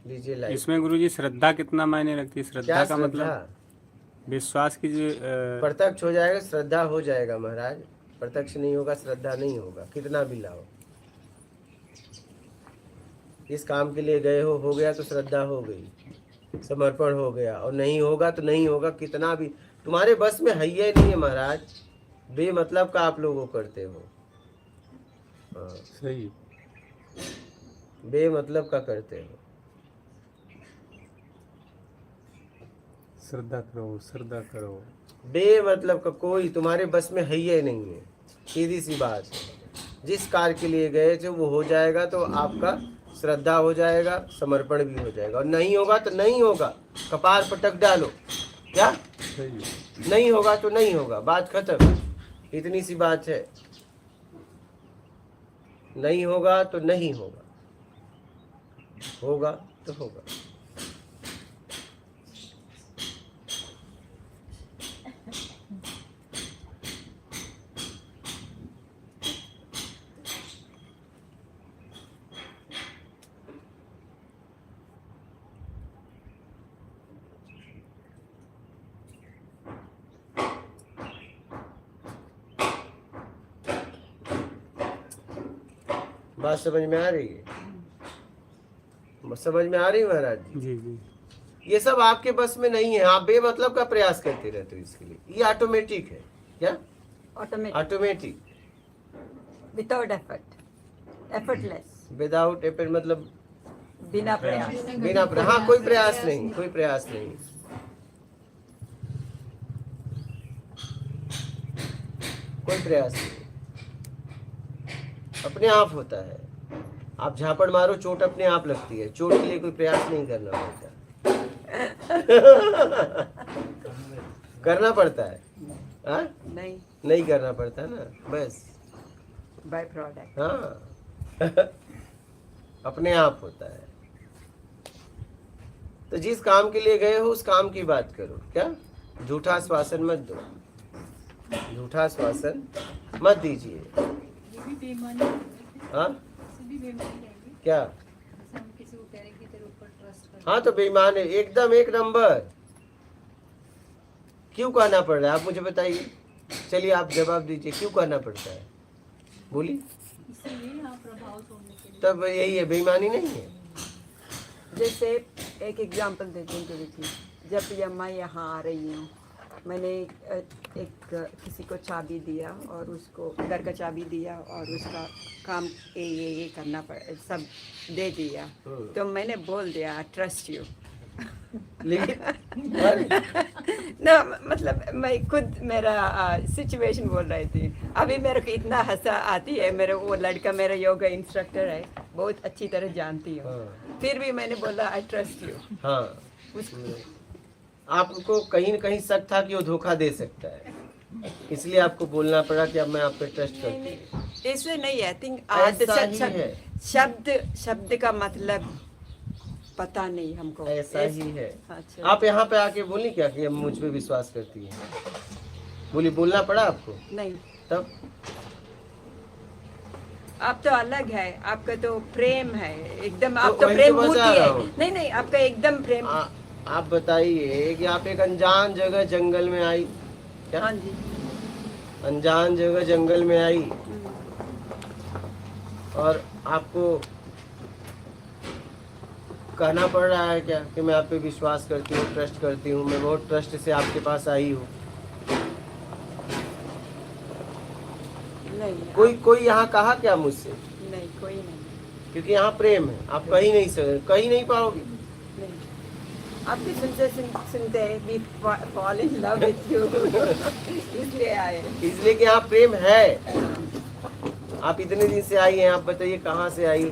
लीजिए लाइट। इसमें गुरुजी श्रद्धा कितना मायने रखती है? श्रद्धा क्या का श्रद्धा? मतलब विश्वास की जो प्रत्यक्ष हो जाएगा, श्रद्धा हो जाएगा महाराज। प्रत्यक्ष नहीं होगा, श्रद्धा नहीं होगा, कितना भी लाओ। इस काम के लिए गए हो गया तो श्रद्धा हो गई, समर्पण हो गया। और नहीं होगा तो नहीं होगा, कितना भी तुम्हारे बस में है ही नहीं है महाराज। बेमतलब का आप लोगों करते हो। हाँ, सही। बेमतलब का करते हो। श्रद्धा करो, श्रद्धा करो। बेमतलब का कोई तुम्हारे बस में है ही नहीं है। सीधी सी बात है। जिस कार्य के लिए गए थे वो हो जाएगा तो आपका श्रद्धा हो जाएगा, समर्पण भी हो जाएगा। और नहीं होगा तो नहीं होगा, कपार पटक डालो। क्या? सही। नहीं होगा तो नहीं होगा, बात खत्म। इतनी सी बात है। नहीं होगा तो नहीं होगा, होगा तो होगा। बात समझ में आ रही है? समझ में आ रही है महाराज जी जी। ये सब आपके बस में नहीं है। आप बेमतलब का प्रयास करते रहते हो इसके लिए। ये ऑटोमेटिक है। क्या? Automatic. Without effort, effortless, without effort मतलब बिना प्रयास। बिना हाँ, कोई प्रयास नहीं, कोई प्रयास नहीं। कोई प्रयास नहीं, अपने आप होता है। आप झापड़ मारो, चोट अपने आप लगती है। चोट के लिए कोई प्रयास नहीं करना पड़ता। करना पड़ता है? हाँ? नहीं करना पड़ता ना, बस बाय प्रोडक्ट। हाँ। अपने आप होता है। तो जिस काम के लिए गए हो उस काम की बात करो। क्या? झूठा आश्वासन मत दो, झूठा आश्वासन मत दीजिए। हाँ? क्या? हाँ तो बेईमान है एकदम, एक नंबर। क्यों कहना पड़ रहा है आप मुझे बताइए। चलिए आप जवाब दीजिए, क्यों कहना पड़ता है? बोलिए। तब यही है, बेईमानी नहीं है। जैसे एक एग्जांपल देती हूँ गुरुजी। जब मैं यहाँ आ रही हूँ, मैंने एक किसी को चाबी दिया और उसको घर का चाबी दिया और उसका काम ये करना सब दे दिया। तो मैंने बोल दिया आई ट्रस्ट यू। लेकिन ना मतलब मैं खुद मेरा सिचुएशन बोल रही थी। अभी मेरे को इतना हंसा आती है। मेरे वो लड़का मेरा योगा इंस्ट्रक्टर है, बहुत अच्छी तरह जानती हूँ। फिर भी मैंने बोला आई ट्रस्ट यू। हाँ, आपको कहीं न कहीं शक था कि वो धोखा दे सकता है, इसलिए आपको बोलना पड़ा कि अब मैं आप पे ट्रस्ट करती हूँ। ऐसे नहीं है। थिंक ऐसा ही है। शब्द का मतलब पता नहीं हमको। ऐसा ही है। अच्छा। आप यहाँ पे आके बोली क्या कि अब मुझ पे विश्वास करती है? बोली, बोलना पड़ा आपको? नहीं। तब आप तो अलग है, आपका तो प्रेम है एकदम। आप तो तो प्रेम वही तो मूर्ति बता रहा है। हूँ। नहीं आपका एकदम प्रेम। आप बताइए कि आप एक अनजान जगह जंगल में आई। क्या? हाँ जी। अनजान जगह जंगल में आई और आपको कहना पड़ रहा है क्या कि मैं आप पे विश्वास करती हूँ, ट्रस्ट करती हूँ, मैं बहुत ट्रस्ट से आपके पास आई हूँ। नहीं। कोई यहाँ कहा क्या मुझसे? नहीं, कोई नहीं। क्योंकि यहाँ प्रेम है। आप कहीं नहीं पाओगे। नहीं, आपके सुनते we fall in love with you। इसलिए आए। इसलिए कि यहाँ प्रेम है। आप इतने दिन से आई हैं, आप बताइए कहाँ से आई?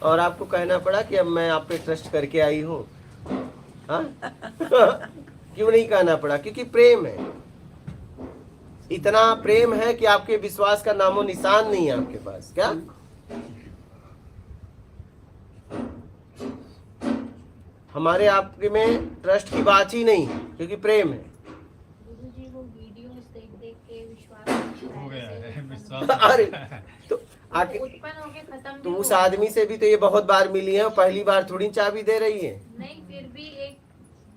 और आपको कहना पड़ा कि अब मैं आप पे ट्रस्ट करके आई हूँ। हाँ? क्यों नहीं कहना पड़ा? क्योंकि प्रेम है। इतना प्रेम है कि आपके विश्वास का नामो निशान नहीं है आपके पास। क्या? हमारे आपके में ट्रस्ट की बात ही नहीं, क्योंकि प्रेम है। गुरुजी वो वीडियोस देख के विश्वास हो गया है। अरे तो आके उत्पन्न होके खत्म तो भी उस हुआ। आदमी से भी तो ये बहुत बार मिली है और पहली बार थोड़ी चाबी दे रही है। नहीं, फिर भी एक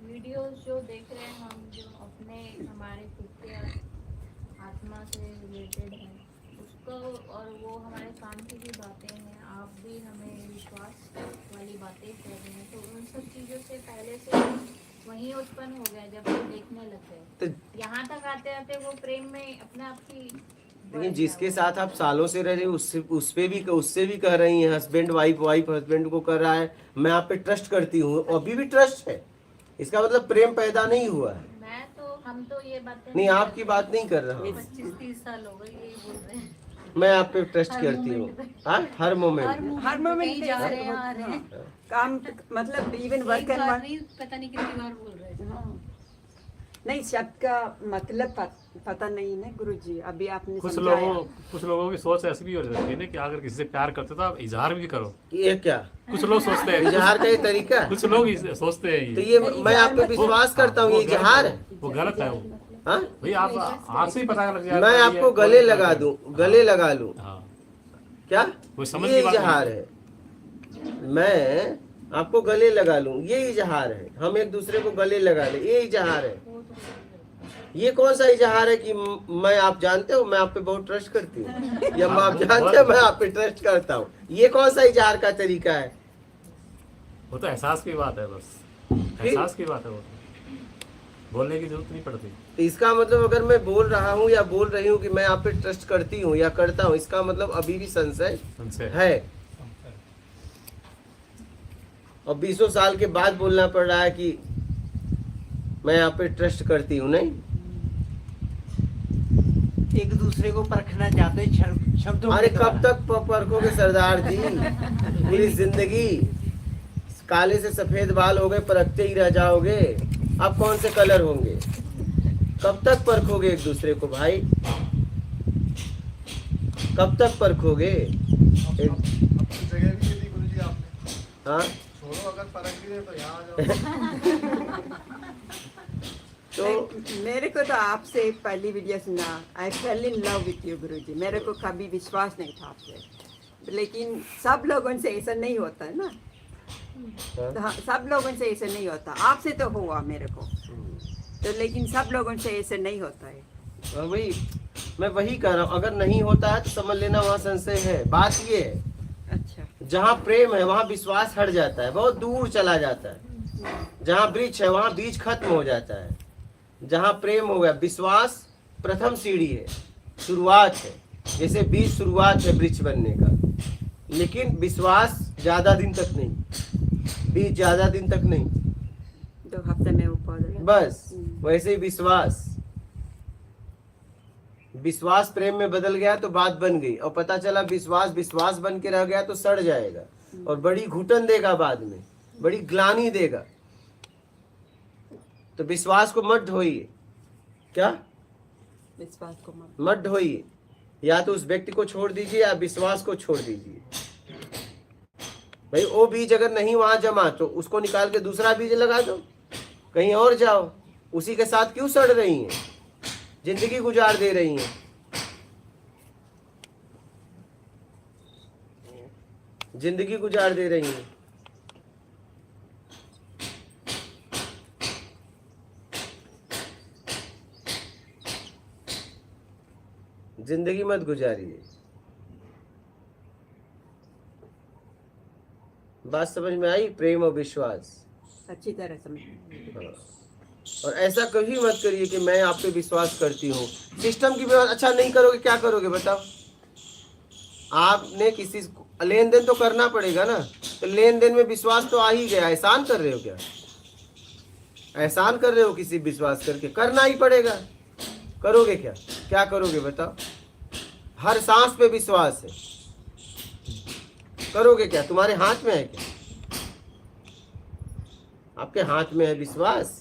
वीडियो जो देख रहे हैं हम, जो अपने हमारे खुद के आत्मा से रिलेटेड है उसको, और वो हमारे काम की भी बातें हैं, आप भी हमें विश्वास वाली बातें कर रहे हैं, तो उन सब चीज़ों से पहले से वही उत्पन्न हो गया जब हम देखने लग गए। तो यहाँ तक आते आते वो प्रेम में अपने आप की लेकिन जिसके साथ आप सालों से रह रहे हो उससे भी कह रही हैं, हस्बैंड वाइफ हस्बैंड को कर रहा है मैं आप पे ट्रस्ट करती हूँ, अभी भी ट्रस्ट है, इसका मतलब प्रेम पैदा नहीं हुआ है। मैं तो हम तो ये बातें नहीं आपकी बात नहीं कर रहा हूँ, 25-30 साल हो गए यही बोल रहे हैं। मैं आप पे ट्रस्ट करती हूँ हर मोमेंट। हर मोमेंट जा रहे हैं आ रहे हैं, काम मतलब इवन वर्क एक बार एंड नहीं पता नहीं कितनी बार बोल रहे हैं। नहीं शब्द का मतलब पता नहीं ना गुरुजी, अभी आपने कुछ समझाया। लोगों की सोच ऐसी भी हो जाती है ना कि अगर किसी से प्यार करते हो तो आप इजहार भी करो। ये क्या कुछ लोग सोचते हैं, इजहार का ये तरीका? कुछ लोग सोचते हैं तो ये ये मैं आप पे विश्वास करता हूँ, ये इजहार है। वो गलत है वो। हाँ? भाई आप आज से ही पता लग जाए। मैं आपको गले लगा दूं, गले लगा लूं, हाँ, क्या वो समझ ये की बात इजहार है? मैं आपको गले लगा लूं, ये इजहार है। हम एक दूसरे को गले लगा ले, ये इजहार है। ये कौन सा इजहार है कि मैं आप जानते हो मैं आप पे बहुत ट्रस्ट करती हूँ, या मैं आप जानते हो मैं आप पे ट्रस्ट करता हूँ? ये कौन सा इजहार का तरीका है? वो तो एहसास की बात है, बस एहसास की बात है, वो बोलने की जरूरत नहीं पड़ती। तो इसका मतलब अगर मैं बोल रहा हूँ या बोल रही हूँ कि मैं आप पे ट्रस्ट करती हूँ या करता हूँ, इसका मतलब अभी भी संशय उनसे है। और 20 साल के बाद बोलना पड़ रहा है कि मैं आप पे ट्रस्ट करती हूँ। नहीं, एक दूसरे को परखना चाहते हैं शब्दों अरे के कब द्वारा। तक परखोगे सरदार जी? पूरी जिंदगी काले से सफेद बाल हो गए, परखते ही रह जाओगे। अब कौन से कलर होंगे? कब तक परखोगे एक दूसरे को भाई? कब तक परखोगे? अपनी जगह भी दे दी गुरुजी आपने। हाँ छोड़ो, अगर परख भी रहे तो यहाँ आ जाओ। तो नहीं, मेरे को तो आपसे पहली वीडियो सुना, I fell in love with you Guruji. मेरे को कभी विश्वास नहीं था आपसे, लेकिन सब लोगों से ऐसा नहीं होता है ना। तो हाँ, सब लोगों से ऐसे नहीं होता, आपसे तो हुआ मेरे को तो, लेकिन सब लोगों से ऐसे नहीं होता है। वही मैं वही कह रहा हूँ, अगर नहीं होता है तो समझ लेना वहाँ संशय है। बात ये है, अच्छा, जहाँ प्रेम है वहाँ विश्वास हट जाता है, बहुत दूर चला जाता है। जहाँ वृक्ष है वहाँ बीज खत्म हो जाता है। जहाँ प्रेम हो गया, विश्वास प्रथम सीढ़ी है, शुरुआत है। जैसे बीज शुरुआत है वृक्ष बनने का, लेकिन विश्वास ज्यादा दिन तक नहीं, बीज ज्यादा दिन तक नहीं, 2 हफ्ते में वो पौधा। बस वैसे ही विश्वास प्रेम में बदल गया तो बात बन गई, और पता चला विश्वास बन के रह गया तो सड़ जाएगा और बड़ी घुटन देगा, बाद में बड़ी ग्लानि देगा। तो विश्वास को मत ढोइए। क्या? विश्वास को मत ढोइए। या तो उस व्यक्ति को छोड़ दीजिए या विश्वास को छोड़ दीजिए। भाई वो बीज अगर नहीं वहां जमा तो उसको निकाल के दूसरा बीज लगा दो, कहीं और जाओ। उसी के साथ क्यों सड़ रही हैं, जिंदगी गुजार दे रही हैं? जिंदगी गुजार दे रही हैं। जिंदगी मत गुजारिए। बात समझ में आई? प्रेम और विश्वास, अच्छी तरह समझ। हाँ। और ऐसा कभी मत करिए कि मैं आप पे विश्वास करती हूँ। सिस्टम की व्यवस्था अच्छा नहीं करोगे, क्या करोगे बताओ? आपने किसी लेन देन तो करना पड़ेगा ना, तो लेन देन में विश्वास तो आ ही गया। एहसान कर रहे हो क्या? एहसान कर रहे हो किसी विश्वास करके? करना ही पड़ेगा। करोगे क्या? क्या करोगे बताओ? हर सांस पे विश्वास है, करोगे क्या? तुम्हारे हाथ में है क्या? आपके हाथ में है विश्वास।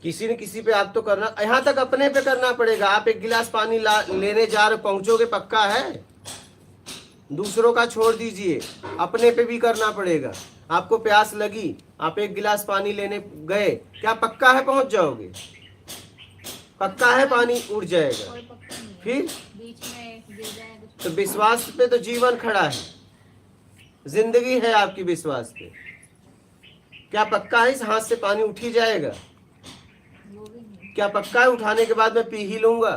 किसी न किसी पे आप तो करना, यहाँ तक अपने पे करना पड़ेगा। आप एक गिलास पानी लेने जा रहे, पहुंचोगे पक्का है? दूसरों का छोड़ दीजिए, अपने पे भी करना पड़ेगा। आपको प्यास लगी, आप एक गिलास पानी लेने गए, क्या पक्का है पहुंच जाओगे? पक्का है पानी उड़ जाएगा? कोई पक्का नहीं है। फिर बीच में गिर जाए कुछ तो विश्वास पे तो जीवन खड़ा है, जिंदगी है आपकी विश्वास पे। क्या पक्का है इस हाथ से पानी उठ ही जाएगा? वो भी नहीं। क्या पक्का है उठाने के बाद मैं पी ही लूंगा?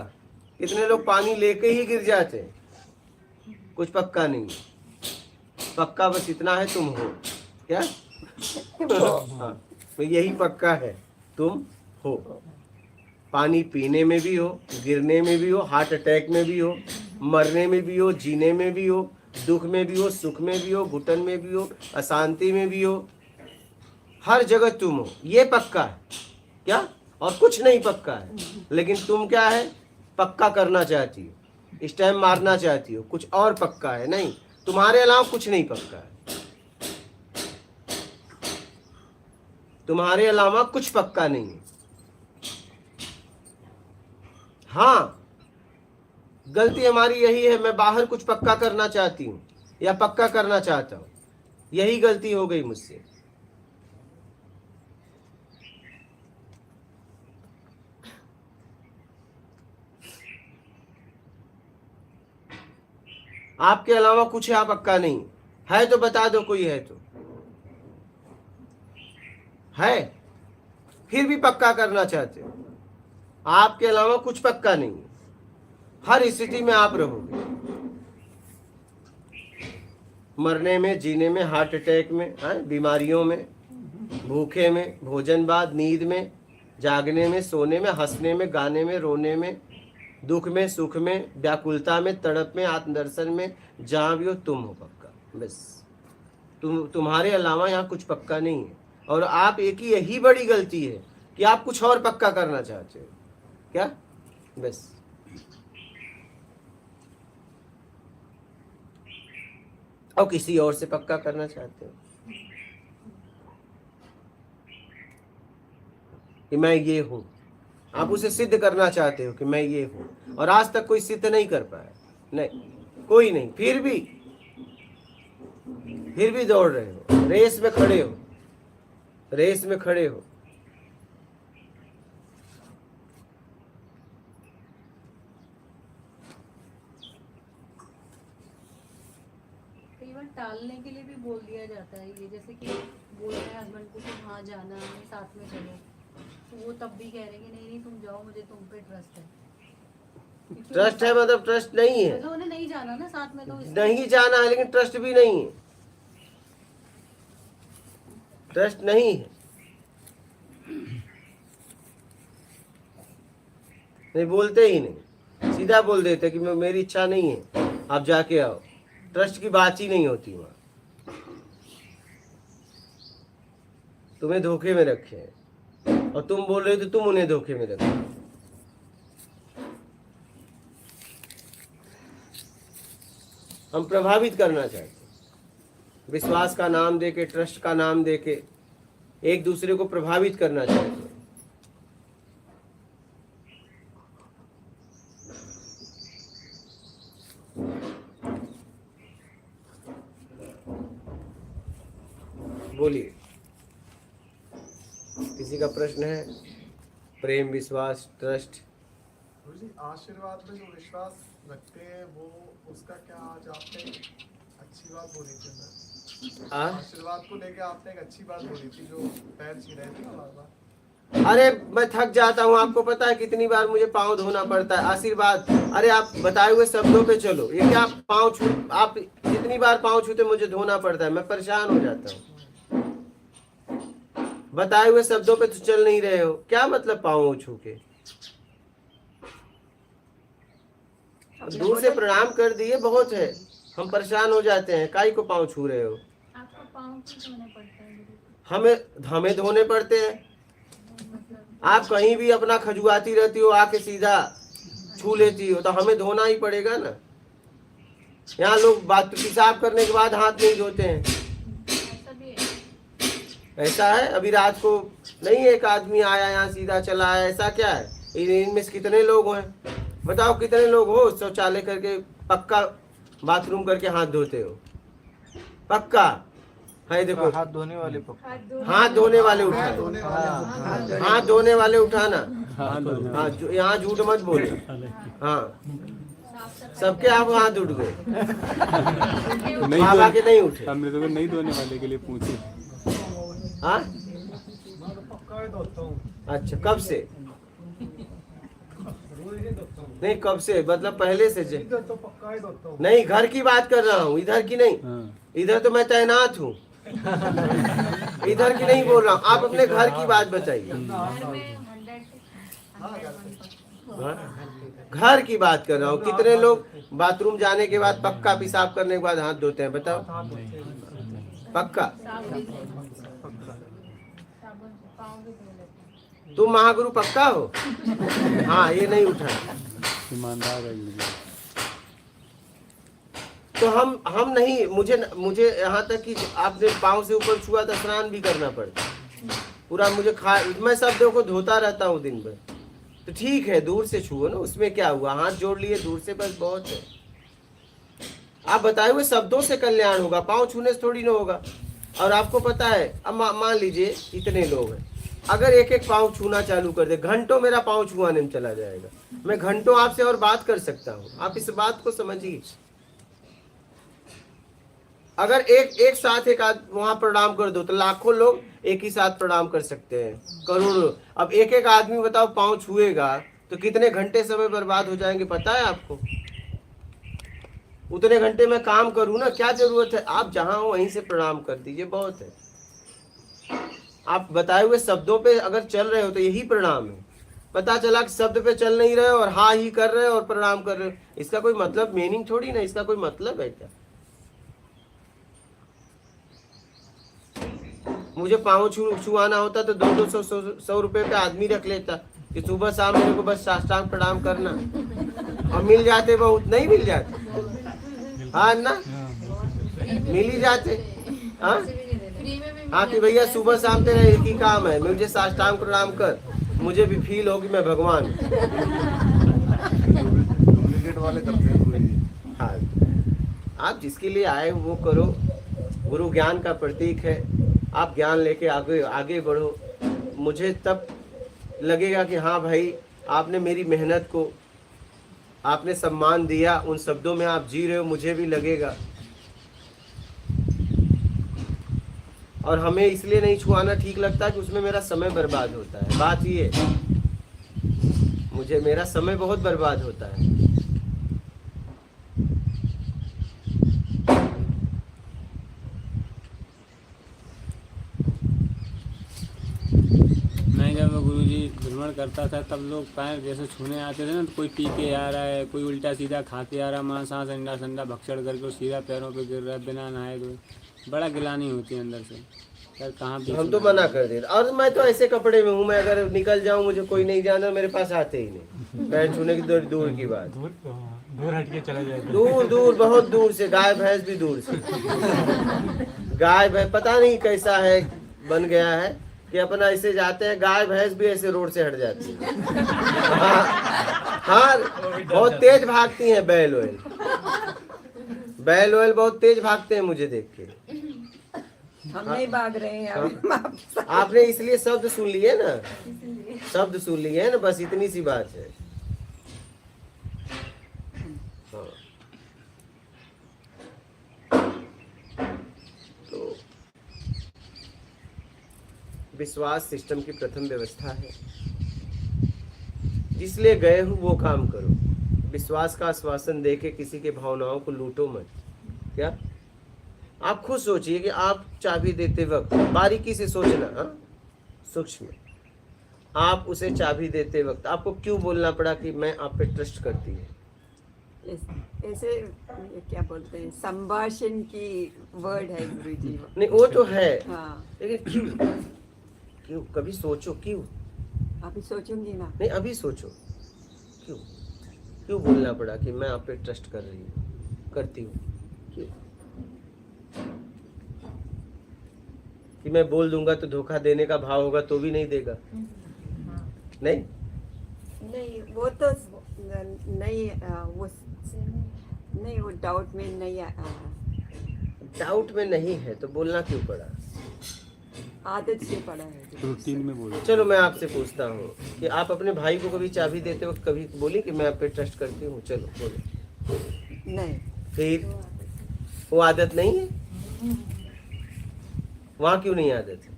कितने लोग पानी लेके ही गिर जाते हैं। कुछ पक्का नहीं है, पक्का बस इतना है तुम हो। क्या? हाँ, तो यही पक्का है, तुम हो। पानी पीने में भी हो, गिरने में भी हो, हार्ट अटैक में भी हो, मरने में भी हो, जीने में भी हो, दुख में भी हो, सुख में भी हो, घुटन में भी हो, अशांति में भी हो, हर जगह तुम हो। ये पक्का है क्या? और कुछ नहीं पक्का है। लेकिन तुम क्या है? पक्का करना चाहती हो, इस टाइम मारना चाहती हो, कुछ और पक्का है। नहीं, तुम्हारे अलावा कुछ नहीं पक्का है। तुम्हारे अलावा कुछ पक्का नहीं है। हाँ, गलती हमारी यही है, मैं बाहर कुछ पक्का करना चाहती हूँ या पक्का करना चाहता हूँ, यही गलती हो गई मुझसे। आपके अलावा कुछ यहाँ पक्का नहीं है तो बता दो, कोई है तो है, फिर भी पक्का करना चाहते हो। आपके अलावा कुछ पक्का नहीं है, हर स्थिति में आप रहोगे, मरने में, जीने में, हार्ट अटैक में, बीमारियों में, भूखे में, भोजन बाद, नींद में, जागने में, सोने में, हंसने में, गाने में, रोने में, दुख में, सुख में, व्याकुलता में, तड़प में, आत्मदर्शन में, जहां भी हो तुम हो पक्का। बस तुम्हारे अलावा यहाँ कुछ पक्का नहीं है। और आप एक ही यही बड़ी गलती है कि आप कुछ और पक्का करना चाहते हो। क्या? बस और किसी और से पक्का करना चाहते हो कि मैं ये हूं। आप उसे सिद्ध करना चाहते हो कि मैं ये हूं, और आज तक कोई सिद्ध नहीं कर पाया। नहीं, कोई नहीं। फिर भी दौड़ रहे हो, रेस में खड़े हो, रेस में खड़े हो। कई बार टालने के लिए भी बोल दिया जाता है ये, जैसे कि बोल रहे हैं हस्बैंड को कि हाँ जाना है, साथ में चलो, तो वो तब भी कह रहे हैं कि नहीं नहीं तुम जाओ, मुझे तुम पे ट्रस्ट है। क्योंकि ट्रस्ट है मतलब ट्रस्ट नहीं है, मतलब उन्हें नहीं जाना ना साथ में, तो नहीं जाना है, लेकिन ट्रस्ट भी नहीं है। ट्रस्ट नहीं है, नहीं बोलते ही नहीं, सीधा बोल देते कि मेरी इच्छा नहीं है, आप जाके आओ। ट्रस्ट की बात ही नहीं होती वहां। तुम्हें धोखे में रखे हैं और तुम बोल रहे हो तो तुम उन्हें धोखे में रखे। हम प्रभावित करना चाहते हैं, विश्वास का नाम देके, ट्रस्ट का नाम देके एक दूसरे को प्रभावित करना चाहते हैं। बोलिए, किसी का प्रश्न है? प्रेम, विश्वास, ट्रस्ट। गुरु जी, आशीर्वाद में जो विश्वास रखते हैं वो उसका क्या, आज आपने अच्छी बात बोली थी। आशीर्वाद को लेके आपने एक अच्छी बात बोली थी, जो पैर छी रहे थे ना बार बार। अरे मैं थक जाता हूँ, आपको पता है कितनी बार मुझे पाँव धोना पड़ता है। आशीर्वाद, अरे आप बताए हुए शब्दों पे चलो। ये क्या पाँव छू, आप जितनी बार पाँव छूते मुझे धोना पड़ता है, मैं परेशान हो जाता हूँ। बताए हुए शब्दों पे तो चल नहीं रहे हो, क्या मतलब पाँव छू के? दूर से प्रणाम कर दिए बहुत है, हम परेशान हो जाते हैं, काई को पाँव छू रहे हो? आपको पाँव क्यों धोने पड़ता है? हमें धोने पड़ते हैं। आप कहीं भी अपना खजुआती रहती हो, आके सीधा छू लेती हो, तो हमें धोना ही पड़ेगा ना। यहाँ लोग बात पेशाब करने के बाद हाथ नहीं धोते हैं, ऐसा भी है। ऐसा है। अभी रात को नहीं एक आदमी आया यहाँ सीधा चला आया, ऐसा क्या है? इनमें से कितने लोग हैं बताओ, कितने लोग हो शौचालय करके पक्का बाथरूम करके हाथ धोते हो? पक्का है देखो हाथ धोने वाले पप्पा। हाथ धोने वाले उठाना, धोने वाले हाथ धोने वाले उठाना। हाँ हाँ यहाँ झूठ मत बोले। हाँ सबके आप हाथ उठ गए, नहीं बाबा के नहीं उठे। हमने तो नहीं धोने वाले के लिए पूछे। हाँ मैं तो पक्का ही धोता हूँ, अच्छा कब से? रोज ही धोता हूँ। नहीं कब से मतलब पहले से इधर तो पक्का ही धोता हूँ। नहीं घर की बात कर रहा हूँ, इधर की नहीं। हाँ इधर तो मैं तैनात हूँ, इधर की नहीं बोल रहा हूँ। आप अपने घर की बात बताइए। घर में 100 हाँ? घर की बात कर रहा हूँ। कितने लोग बाथरूम जाने के बाद पक्का पेशाब करने के बाद हाथ धोते हैं बताओ? पक्का? साबुन से पाँव भी धो लेते हैं। तुम महागुरु पक्का हो? हाँ ये नहीं उठा। ईमानदार है ये। तो हम नहीं, मुझे यहाँ तक कि आपने पाँव से ऊपर छुआ तो स्नान भी करना पड़ता पूरा। मुझे मैं शब्दों को धोता रहता हूँ दिन भर। तो ठीक है दूर से छुओ ना, उसमें क्या हुआ? हाथ जोड़ लिए दूर से, बस बहुत है। आप बताए हुए शब्दों से कल्याण होगा, पाँव छूने से थोड़ी ना होगा। और आपको पता है, अब मान लीजिए इतने लोग हैं, अगर एक एक पाँव छूना चालू कर दे, घंटों मेरा पाँव छुआने में चला जाएगा। मैं घंटों आपसे और बात कर सकता हूँ। आप इस बात को समझिए। अगर एक साथ एक वहां प्रणाम कर दो तो लाखों लोग एक ही साथ प्रणाम कर सकते हैं, करोड़ों। अब एक एक आदमी बताओ पाँव छुएगा तो कितने घंटे समय बर्बाद हो जाएंगे पता है आपको? उतने घंटे में काम करूँ ना, क्या जरूरत है? आप जहां हो वहीं से प्रणाम कर दीजिए, बहुत है। आप बताए हुए शब्दों पे अगर चल रहे हो तो यही प्रणाम है। पता चला कि शब्द पे चल नहीं रहे हो और हाँ ही कर रहे हो और प्रणाम कर रहे हो, इसका कोई मतलब मीनिंग थोड़ी ना, इसका कोई मतलब है क्या? मुझे पाँव छुआना होता तो 200 रुपए पे आदमी रख लेता कि सुबह शाम मेरे को बस साष्टांग प्रणाम करना, और मिल जाते बहुत। नहीं मिल जाते? हाँ ना, मिल ही जाते। हाँ हाँ कि भैया सुबह शाम तेरा एक ही काम है, मुझे साष्टांग प्रणाम कर, मुझे भी फील हो कि मैं भगवान हूँ। डुप्लीकेट वाले करते हैं। हाँ आप जिसके लिए आए वो करो। गुरु ज्ञान का प्रतीक है, आप ज्ञान लेके आगे बढ़ो। मुझे तब लगेगा कि हाँ भाई आपने मेरी मेहनत को आपने सम्मान दिया, उन शब्दों में आप जी रहे हो, मुझे भी लगेगा। और हमें इसलिए नहीं छुआना ठीक लगता कि उसमें मेरा समय बर्बाद होता है। बात ये, मुझे मेरा समय बहुत बर्बाद होता है। मैं जब गुरुजी भ्रमण करता था तब लोग पैर जैसे छूने आते थे ना, तो कोई पी के आ रहा है, कोई उल्टा सीधा खाते आ रहा है, मांस अंडा संडा भक्षण करके सीधा पैरों पे गिर रहा है बिना नहाए धोए। बड़ा गिलानी होती है अंदर से यार, कहाँ भी हम तो मना कर दे। और मैं तो ऐसे कपड़े में हूँ, मैं अगर निकल जाऊँ मुझे कोई नहीं जाना, मेरे पास आते ही नहीं। पैर छूने की दूर की बात, दूर हट के चला जाए। दूर बहुत दूर से। गाय भैंस भी दूर से। गाय भैंस पता नहीं कैसा है बन गया है कि अपना ऐसे जाते हैं, गाय भैंस भी ऐसे रोड से हट जाती है। हाँ बहुत तेज भागती हैं। बैल ओयल बहुत तेज भागते हैं मुझे देख के। हम नहीं भाग रहे हैं अभी। आपने इसलिए शब्द सुन लिए ना, शब्द सुन लिए ना, बस इतनी सी बात है। हाँ। तो विश्वास सिस्टम की प्रथम व्यवस्था है। जिसलिए गए हो वो काम करो। विश्वास का आश्वासन देके किसी के भावनाओं को लूटो मत। क्या आप खुद सोचिए कि आप चाबी देते वक्त बारीकी से सोचना, हाँ सूक्ष्म, आप उसे चाबी देते वक्त आपको क्यों बोलना पड़ा कि मैं आप पे ट्रस्ट करती हूँ? ऐसे ये क्या बोलते हैं, संभाषण की वर्ड है गुरुजी। नहीं वो तो है, हाँ लेकिन क्यों कभी सोचो क्यों। अभी सोचूंगी ना। नहीं अभी सोचो क्यों बोलना पड़ा कि मैं आप पे ट्रस्ट कर रही हूँ, करती हूँ। क्यों? कि मैं बोल दूंगा तो धोखा देने का भाव होगा तो भी नहीं देगा। नहीं वो तो नहीं वो डाउट में नहीं डाउट में नहीं है तो बोलना क्यों पड़ा? आदत से पड़ा है। रूटीन में बोलो। चलो मैं आपसे पूछता हूँ कि आप अपने भाई को कभी चाबी देते वक्त कभी बोली कि मैं आप पे ट्रस्ट करती हूँ? चलो बोलो। नहीं, फिर वो आदत नहीं है? वहाँ क्यों नहीं आदत है?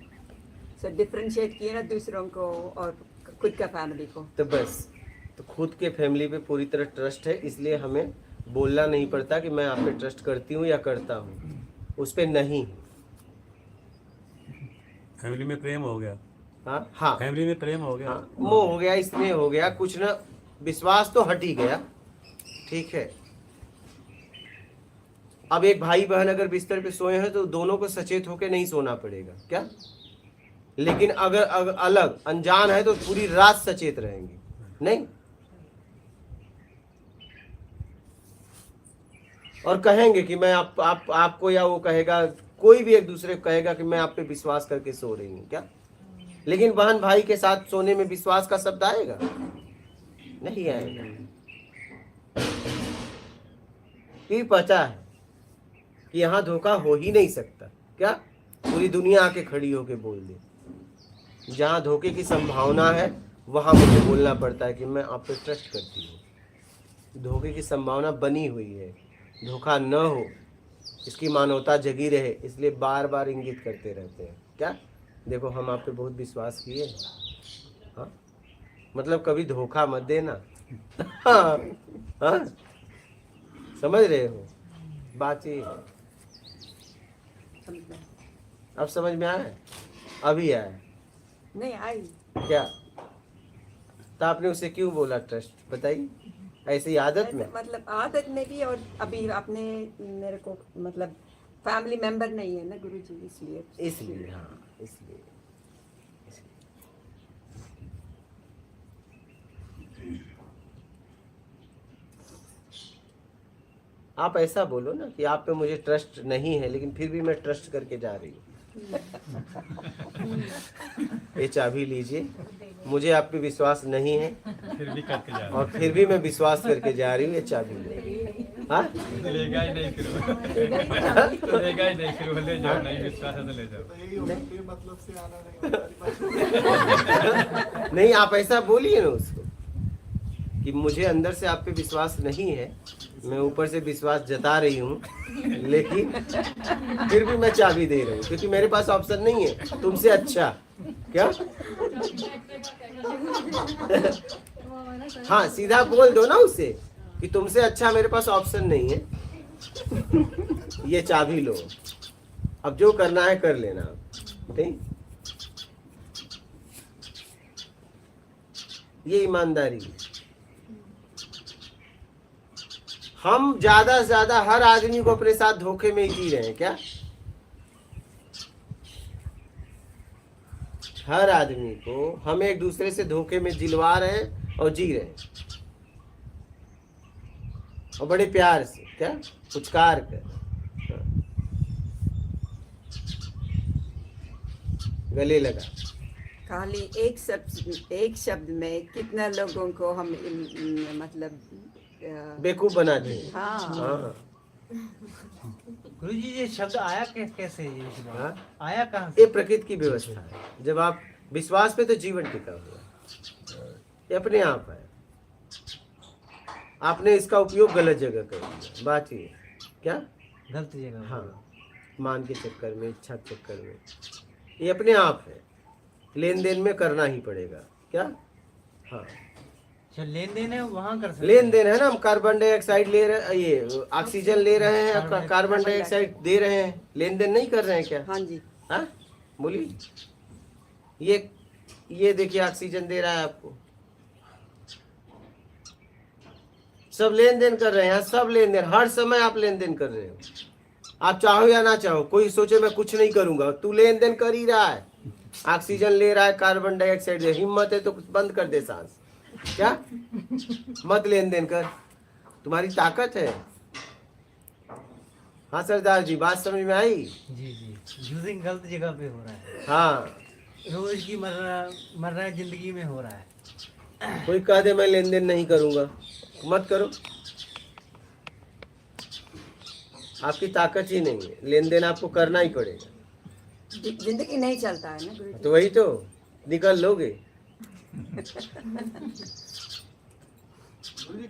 सर डिफरेंशिएट किए ना दूसरों को और खुद का फैमिली को। तो बस, तो खुद के फैमिली पे पूरी तरह ट्रस्ट है, इसलिए हमें बोलना नहीं पड़ता कि मैं आप पे ट्रस्ट करती हूँ या करता हूँ, उस पे नहीं। फैमिली में प्रेम हो गया। हाँ हाँ फैमिली में प्रेम हो गया। हाँ, मोह हो गया, इसमें हो गया कुछ ना, विश्वास तो हट ही गया। ठीक है, अब एक भाई बहन अगर बिस्तर पे सोए हैं तो दोनों को सचेत होकर नहीं सोना पड़ेगा क्या? लेकिन अगर अलग अनजान है तो पूरी रात सचेत रहेंगे, नहीं? और कहेंगे कि मैं आपको, या वो कहेगा, कोई भी एक दूसरे को कहेगा कि मैं आप पे विश्वास करके सो रही हूँ क्या? लेकिन बहन भाई के साथ सोने में विश्वास का शब्द आएगा? नहीं आएगा। ये पता है कि यहाँ धोखा हो ही नहीं सकता क्या? पूरी दुनिया आके खड़ी होके बोल दे। जहाँ धोखे की संभावना है वहां मुझे बोलना पड़ता है कि मैं आप पे ट्रस्ट करती हूँ। धोखे की संभावना बनी हुई है, धोखा न हो इसकी मानवता जगी रहे, इसलिए बार बार इंगित करते रहते हैं क्या? देखो हम आप पे बहुत विश्वास किए, हाँ, मतलब कभी धोखा मत देना। हाँ हाँ, समझ रहे हो बात? ये अब समझ में आया? अभी आया? नहीं आई। क्या? तो आपने उसे क्यों बोला ट्रस्ट, बताइए? ऐसी आदत में? मतलब आदत में भी, और अभी आपने मेरे को मतलब फैमिली मेंबर नहीं है ना गुरुजी, इसलिए हाँ, इसलिए आप ऐसा बोलो ना कि आप पे मुझे ट्रस्ट नहीं है लेकिन फिर भी मैं ट्रस्ट करके जा रही हूँ। ये चाबी लीजिए, मुझे आप पे विश्वास नहीं है फिर भी करके जा और फिर भी मैं विश्वास करके जा रही हूँ। ये चाबी लो। हाँ, लेगा ही नहीं, फिर लेगा ही नहीं, फिर वो ले जाओ, नहीं विश्वास है तो ले जाओ। तो यही होता है, मतलब से आना नहीं होता। नहीं, आप ऐसा बोलिए ना उसको कि मुझे अंदर से आप पे विश्वास नहीं है, मैं ऊपर से विश्वास जता रही हूँ, लेकिन फिर भी मैं चाबी दे रही हूँ क्योंकि मेरे पास ऑप्शन नहीं है तुमसे अच्छा। क्या? हाँ, सीधा बोल दो ना उसे कि तुमसे अच्छा मेरे पास ऑप्शन नहीं है, ये चाबी लो, अब जो करना है कर लेना। ठीक, ये ईमानदारी। हम ज्यादा से ज्यादा हर आदमी को अपने साथ धोखे में ही जी रहे हैं क्या? हर आदमी को हम एक दूसरे से धोखे में जिलवा रहे हैं और जी रहे हैं, और बड़े प्यार से क्या पुचकार कर। गले लगा। खाली एक शब्द में कितना लोगों को हम मतलब बेवकूफ बनाते हैं। हाँ, हाँ गुरुजी ये शब्द आया कैसे ये शब्द? हाँ? आया कहाँ ये से? प्रकृति की व्यवस्था है। जब आप विश्वास पे तो जीवन टिका हुआ, ये अपने आप है। आपने इसका उपयोग गलत जगह कर दिया। बात ये क्या? गलत जगह। हाँ, मान के चक्कर में, इच्छा के चक्कर में, ये अपने आप है। लेन देन में करना ही पड़ेगा क्या? हाँ, अच्छा लेन देन है वहाँ कर सकते लेन देन है ना। हम कार्बन डाइऑक्साइड ले रहे, ये ऑक्सीजन ले रहे हैं, कार्बन डाइऑक्साइड दे रहे हैं, लेन देन नहीं कर रहे हैं क्या? हाँ जी। हाँ बोलिए। ये देखिए ऑक्सीजन दे रहा है आपको, सब लेन देन कर रहे हैं, सब लेन देन, हर समय आप लेन देन कर रहे हो। आप चाहो या ना चाहो, कोई सोचे मैं कुछ नहीं करूंगा, तू लेन देन कर ही रहा है। ऑक्सीजन ले रहा है, कार्बन डाइऑक्साइड, हिम्मत है तो कुछ बंद कर दे सांस। क्या? मत लेन देन कर, तुम्हारी ताकत है। हाँ सरदार जी, बात समझ में आई? जी जी, यूजिंग गलत जगह पे हो रहा है। हाँ, रोज की मर्रा जिंदगी में हो रहा है। कोई कह दे मैं लेन देन नहीं करूंगा, मत करो। आपकी ताकत ही नहीं है, लेन देन आपको करना ही पड़ेगा। जिंदगी नहीं चलता है ना गुरु जी। तो वही तो निकल लोगे।